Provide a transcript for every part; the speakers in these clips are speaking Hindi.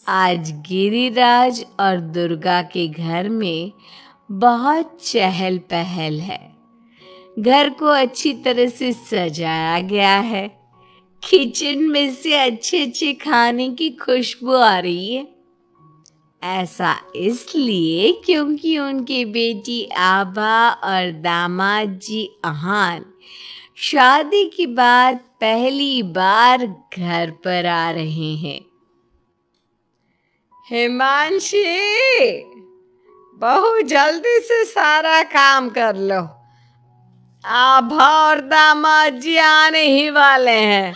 आज गिरिराज और दुर्गा के घर में बहुत चहल पहल है। घर को अच्छी तरह से सजाया गया है। किचन में से अच्छे अच्छे खाने की खुशबू आ रही है। ऐसा इसलिए क्योंकि उनकी बेटी आभा और दामाद जी अहान शादी के बाद पहली बार घर पर आ रहे हैं। हिमांशी, बहुत जल्दी से सारा काम कर लो। आभा और दामाद जी आने ही वाले हैं।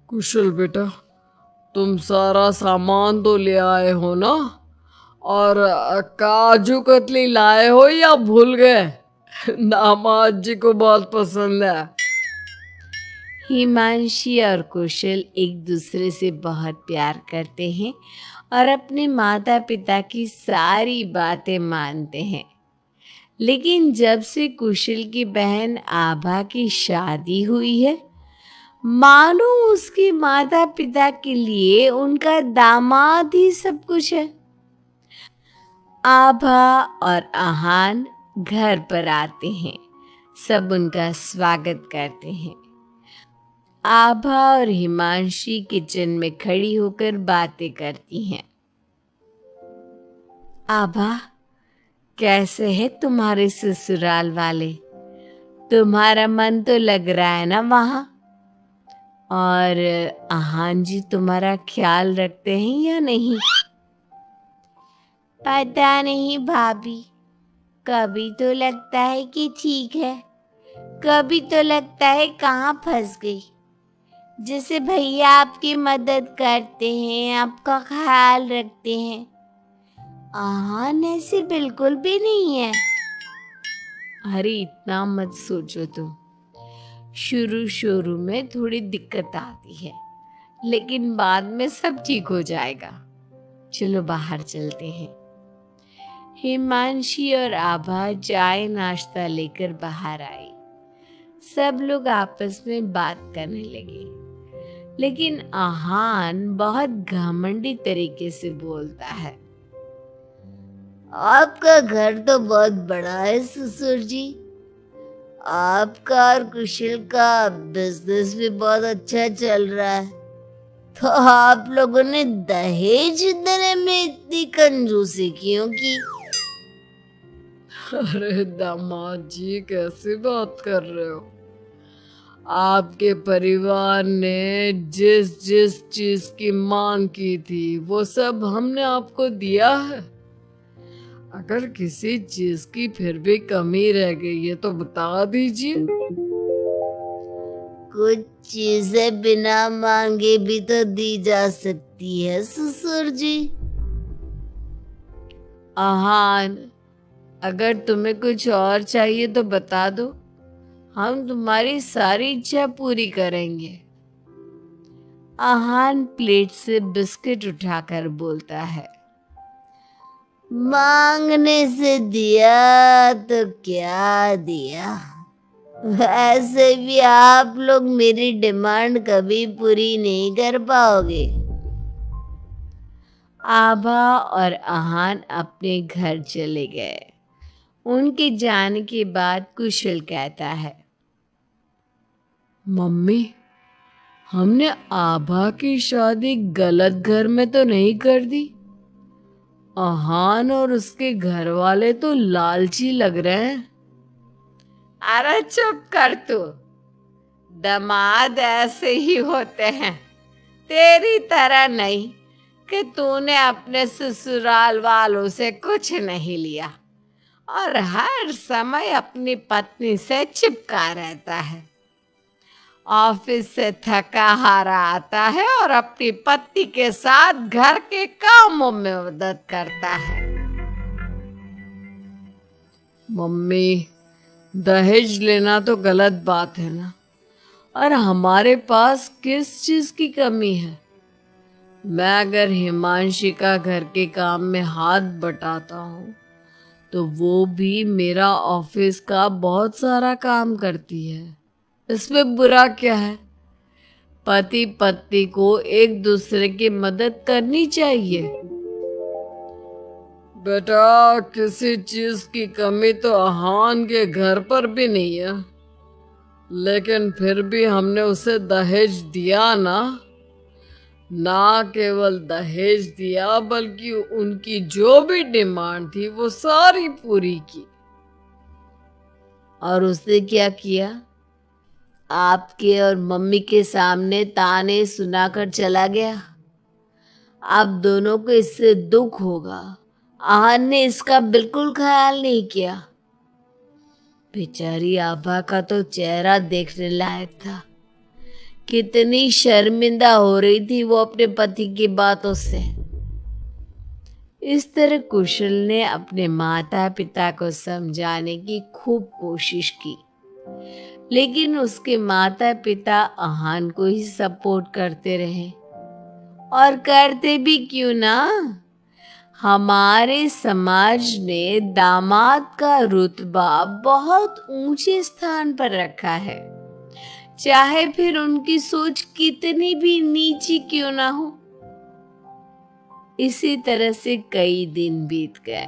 कुशल बेटा, तुम सारा सामान तो ले आए हो ना? और काजू कतली लाए हो या भूल गए? दामाद जी को बहुत पसंद है। हिमांशी और कुशल एक दूसरे से बहुत प्यार करते हैं और अपने माता पिता की सारी बातें मानते हैं। लेकिन जब से कुशल की बहन आभा की शादी हुई है, मानो उसके माता पिता के लिए उनका दामाद ही सब कुछ है। आभा और अहान घर पर आते हैं। सब उनका स्वागत करते हैं। आभा और हिमांशी किचन में खड़ी होकर बातें करती हैं। आभा, कैसे है तुम्हारे ससुराल वाले? तुम्हारा मन तो लग रहा है ना वहां? और अहान जी तुम्हारा ख्याल रखते हैं या नहीं? पता नहीं भाभी, कभी तो लगता है कि ठीक है, कभी तो लगता है कहाँ फंस गई। जैसे भैया आपकी मदद करते हैं, आपका ख्याल रखते हैं, अहान ऐसे बिल्कुल भी नहीं है। अरे इतना मत सोचो तुम। शुरू में थोड़ी दिक्कत आती है, लेकिन बाद में सब ठीक हो जाएगा। चलो बाहर चलते हैं। हिमांशी और आभा चाय नाश्ता लेकर बाहर आई। सब लोग आपस में बात करने लगे, लेकिन अहान बहुत घमंडी तरीके से बोलता है। आपका घर तो बहुत बड़ा है ससुर जी। आपका और कुशल का बिजनेस भी बहुत अच्छा चल रहा है, तो आप लोगों ने दहेज देने में इतनी कंजूसी क्यों की? अरे दामाद जी, कैसी बात कर रहे हो? आपके परिवार ने जिस जिस चीज की मांग की थी वो सब हमने आपको दिया है। अगर किसी चीज की फिर भी कमी रह गई है तो बता दीजिए। कुछ चीजें बिना मांगे भी तो दी जा सकती है ससुर जी। आहान, अगर तुम्हें कुछ और चाहिए तो बता दो, हम तुम्हारी सारी इच्छा पूरी करेंगे। आहान प्लेट से बिस्किट उठाकर बोलता है। मांगने से दिया तो क्या दिया, वैसे भी आप लोग मेरी डिमांड कभी पूरी नहीं कर पाओगे। आभा और अहान अपने घर चले गए। उनके जाने के बाद कुशल कहता है। मम्मी, हमने आभा की शादी गलत घर में तो नहीं कर दी? अहान और उसके घर वाले तो लालची लग रहे हैं। अरे चुप कर तू। दामाद ऐसे ही होते हैं, तेरी तरह नहीं कि तूने अपने ससुराल वालों से कुछ नहीं लिया और हर समय अपनी पत्नी से चिपका रहता है। ऑफिस से थका हारा आता है और अपनी पत्नी के साथ घर के कामों में मदद करता है। मम्मी, दहेज लेना तो गलत बात है ना? और हमारे पास किस चीज की कमी है? मैं अगर हिमांशी का घर के काम में हाथ बटाता हूँ तो वो भी मेरा ऑफिस का बहुत सारा काम करती है। इसमें बुरा क्या है? पति पत्नी को एक दूसरे की मदद करनी चाहिए। बेटा, किसी चीज की कमी तो अहान के घर पर भी नहीं है, लेकिन फिर भी हमने उसे दहेज दिया ना केवल दहेज दिया बल्कि उनकी जो भी डिमांड थी वो सारी पूरी की। और उसने क्या किया? आपके और मम्मी के सामने ताने सुनाकर चला गया। आप दोनों को इससे दुख होगा। आहान ने इसका बिल्कुल ख्याल नहीं किया। बेचारी आभा का तो चेहरा देखने लायक था। कितनी शर्मिंदा हो रही थी वो अपने पति की बातों से। इस तरह कुशल ने अपने माता पिता को समझाने की खूब कोशिश की, लेकिन उसके माता पिता आहान को ही सपोर्ट करते रहे। और करते भी क्यों ना, हमारे समाज ने दामाद का रुतबा बहुत ऊंचे स्थान पर रखा है, चाहे फिर उनकी सोच कितनी भी नीची क्यों ना हो। इसी तरह से कई दिन बीत गए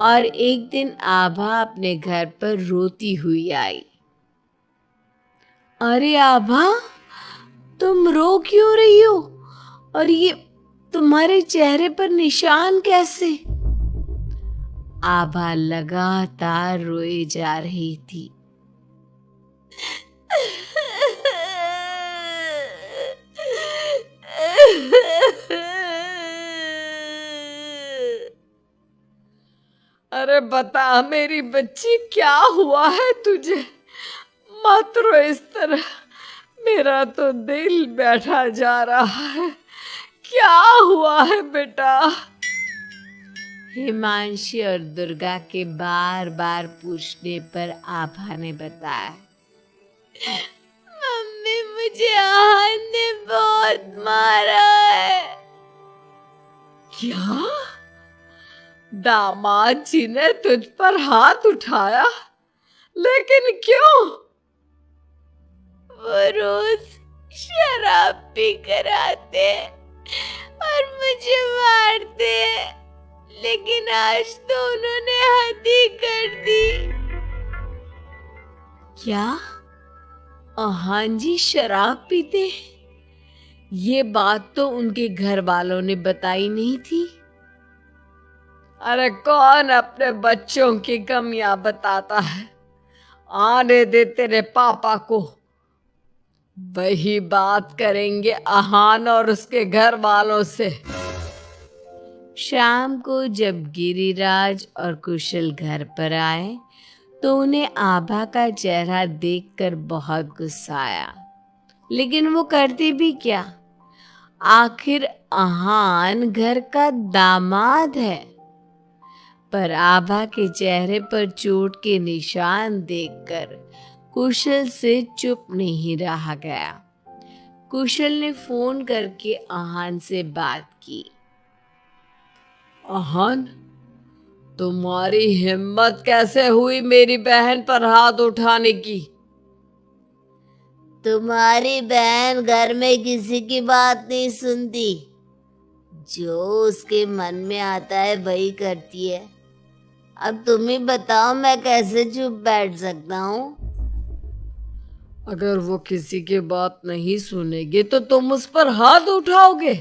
और एक दिन आभा अपने घर पर रोती हुई आई। अरे आभा, तुम रो क्यों रही हो? और ये तुम्हारे चेहरे पर निशान कैसे? आभा लगातार रोए जा रही थी। अरे बता मेरी बच्ची, क्या हुआ है तुझे? मत रो इस तरह, मेरा तो दिल बैठा जा रहा है। क्या हुआ है बेटा? हिमांशी और दुर्गा के बार बार पूछने पर आभा ने बताया, मम्मी, मुझे आहान ने बहुत मारा है। क्या? दामाद जी ने तुझ पर हाथ उठाया? लेकिन क्यों? वो रोज शराब पी कर आते और मुझे मारते, लेकिन आज तो उन्होंने हद ही कर दी। क्या आहान जी शराब पीते? ये बात तो उनके घर वालों ने बताई नहीं थी। अरे कौन अपने बच्चों की कमियां बताता है? आने दे तेरे पापा को, वही बात करेंगे आहान और उसके घर वालों से। शाम को जब गिरिराज और कुशल घर पर आए तो उन्हें आभा का चेहरा देखकर बहुत गुस्सा आया, लेकिन वो करते भी क्या? आखिर आहान घर का दामाद है। पर आभा के चेहरे पर चोट के निशान देखकर कुशल से चुप नहीं रहा गया। कुशल ने फोन करके आहान से बात की। आहान, तुम्हारी हिम्मत कैसे हुई मेरी बहन पर हाथ उठाने की? तुम्हारी बहन घर में किसी की बात नहीं सुनती, जो उसके मन में आता है वही करती है। अब तुम ही बताओ, मैं कैसे चुप बैठ सकता हूँ? अगर वो किसी की बात नहीं सुनेगी तो तुम उस पर हाथ उठाओगे?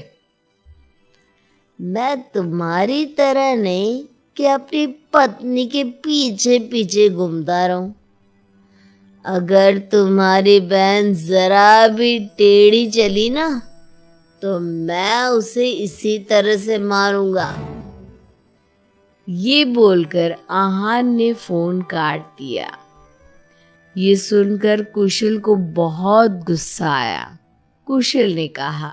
मैं तुम्हारी तरह नहीं कि अपनी पत्नी के पीछे पीछे घूमता रहूं। अगर तुम्हारी बहन जरा भी टेढ़ी चली ना, तो मैं उसे इसी तरह से मारूंगा। ये बोलकर आहान ने फोन काट दिया। ये सुनकर कुशल को बहुत गुस्सा आया। कुशल ने कहा,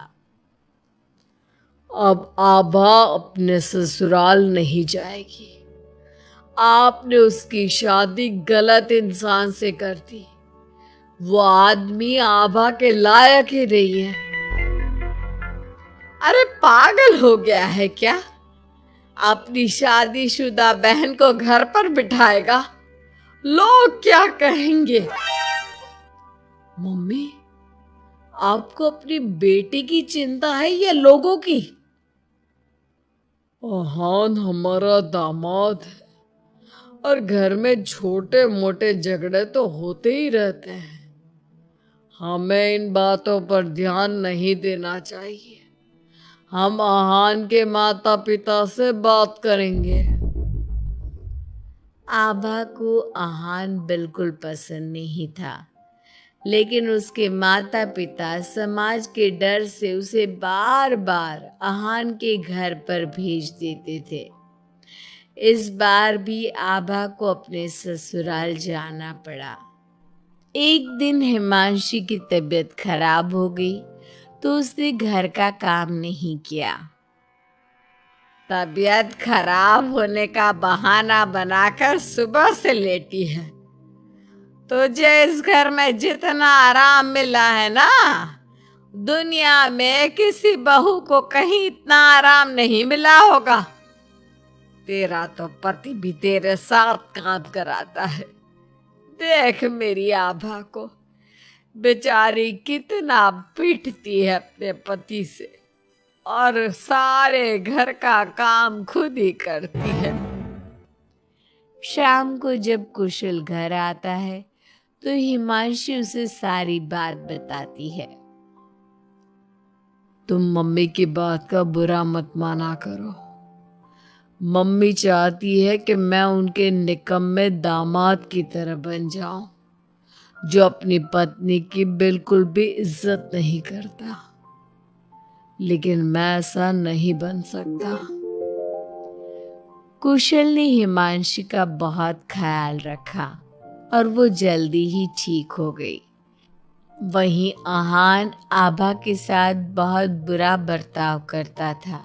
अब आभा अपने ससुराल नहीं जाएगी। आपने उसकी शादी गलत इंसान से कर दी। वो आदमी आभा के लायक ही नहीं है। अरे पागल हो गया है क्या? अपनी शादीशुदा बहन को घर पर बिठाएगा? लोग क्या कहेंगे? मम्मी, आपको अपनी बेटी की चिंता है या लोगों की? ओहान हमारा दामाद है और घर में छोटे मोटे झगड़े तो होते ही रहते हैं। हमें इन बातों पर ध्यान नहीं देना चाहिए। हम आहान के माता पिता से बात करेंगे। आभा को आहान बिल्कुल पसंद नहीं था, लेकिन उसके माता पिता समाज के डर से उसे बार बार आहान के घर पर भेज देते थे। इस बार भी आभा को अपने ससुराल जाना पड़ा। एक दिन हिमांशी की तबीयत खराब हो गई तो उसने घर का काम नहीं किया। तबीयत खराब होने का बहाना बनाकर सुबह से लेटी है। तुझे इस घर में जितना आराम मिला है ना, दुनिया में किसी बहू को कहीं इतना आराम नहीं मिला होगा। तेरा तो पति भी तेरे साथ काम कराता है। देख मेरी आभा को, बेचारी कितना पिटती है अपने पति से और सारे घर का काम खुद ही करती है। शाम को जब कुशल घर आता है तो हिमांशी उसे सारी बात बताती है। तुम मम्मी की बात का बुरा मत माना करो। मम्मी चाहती है कि मैं उनके निकम्मे दामाद की तरह बन जाऊं, जो अपनी पत्नी की बिल्कुल भी इज्जत नहीं करता। लेकिन मैं ऐसा नहीं बन सकता। कुशल ने हिमांशी का बहुत ख्याल रखा और वो जल्दी ही ठीक हो गई। वहीं आहान आभा के साथ बहुत बुरा बर्ताव करता था।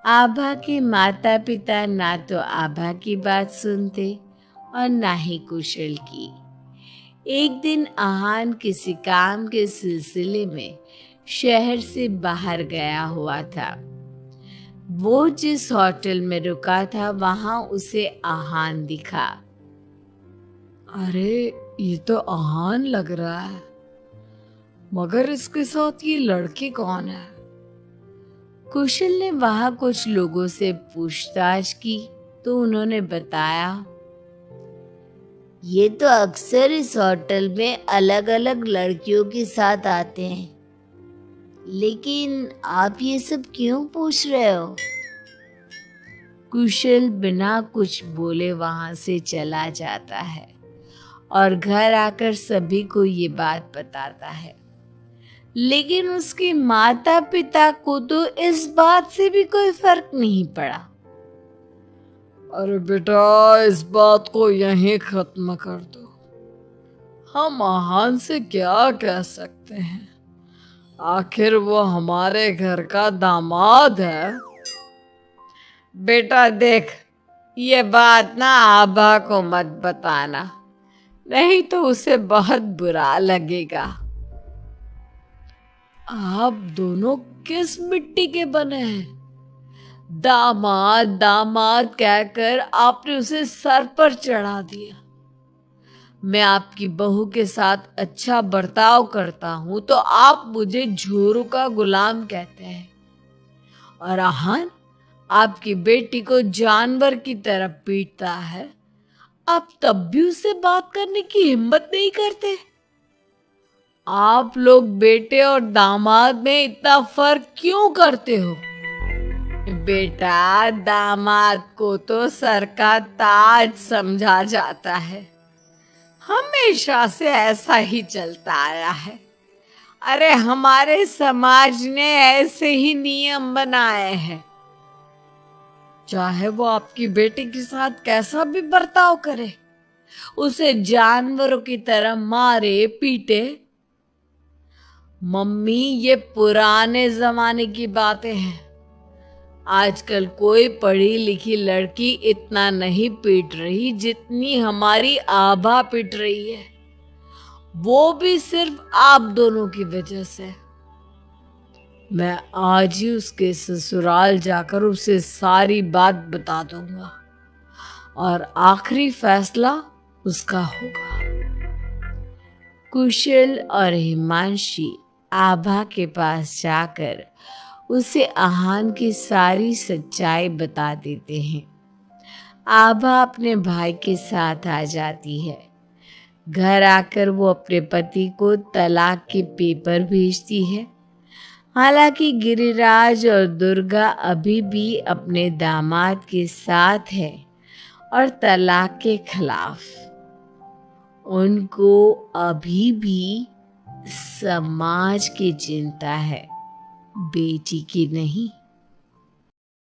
आभा के माता पिता ना तो आभा की बात सुनते और ना ही कुशल की। एक दिन आहान किसी काम के सिलसिले में शहर से बाहर गया हुआ था। वो जिस होटल में रुका था वहां उसे आहान दिखा। अरे ये तो आहान लग रहा है, मगर इसके साथ ये लड़की कौन है? कुशल ने वहां कुछ लोगों से पूछताछ की तो उन्होंने बताया, ये तो अक्सर इस होटल में अलग अलग लड़कियों के साथ आते हैं, लेकिन आप ये सब क्यों पूछ रहे हो? कुशल बिना कुछ बोले वहां से चला जाता है और घर आकर सभी को ये बात बताता है। लेकिन उसके माता पिता को तो इस बात से भी कोई फर्क नहीं पड़ा। अरे बेटा, इस बात को यहीं खत्म कर दो। हम आहान से क्या कह सकते हैं? आखिर वो हमारे घर का दामाद है। बेटा देख, ये बात ना आभा को मत बताना, नहीं तो उसे बहुत बुरा लगेगा। आप दोनों किस मिट्टी के बने हैं? दामाद दामाद कहकर आपने उसे सर पर चढ़ा दिया। मैं आपकी बहू के साथ अच्छा बर्ताव करता हूं तो आप मुझे झोरू का गुलाम कहते हैं। और आहान आपकी बेटी को जानवर की तरह पीटता है, आप तब भी उससे बात करने की हिम्मत नहीं करते। आप लोग बेटे और दामाद में इतना फर्क क्यों करते हो? बेटा, दामाद को तो सर का ताज समझा जाता है। हमेशा से ऐसा ही चलता आया है। अरे हमारे समाज ने ऐसे ही नियम बनाए हैं। चाहे वो आपकी बेटी के साथ कैसा भी बर्ताव करे, उसे जानवरों की तरह मारे पीटे। मम्मी, ये पुराने जमाने की बातें हैं। आजकल कोई पढ़ी लिखी लड़की इतना नहीं पीट रही जितनी हमारी आभा पीट रही है, वो भी सिर्फ आप दोनों की वजह से। मैं आज ही उसके ससुराल जाकर उसे सारी बात बता दूंगा और आखिरी फैसला उसका होगा। कुशल और हिमांशी आभा के पास जाकर उसे आहान की सारी सच्चाई बता देते हैं। आभा अपने भाई के साथ आ जाती है। घर आकर वो अपने पति को तलाक के पेपर भेजती है। हालांकि गिरिराज और दुर्गा अभी भी अपने दामाद के साथ है और तलाक के खिलाफ। उनको अभी भी समाज की चिंता है, बेटी की नहीं।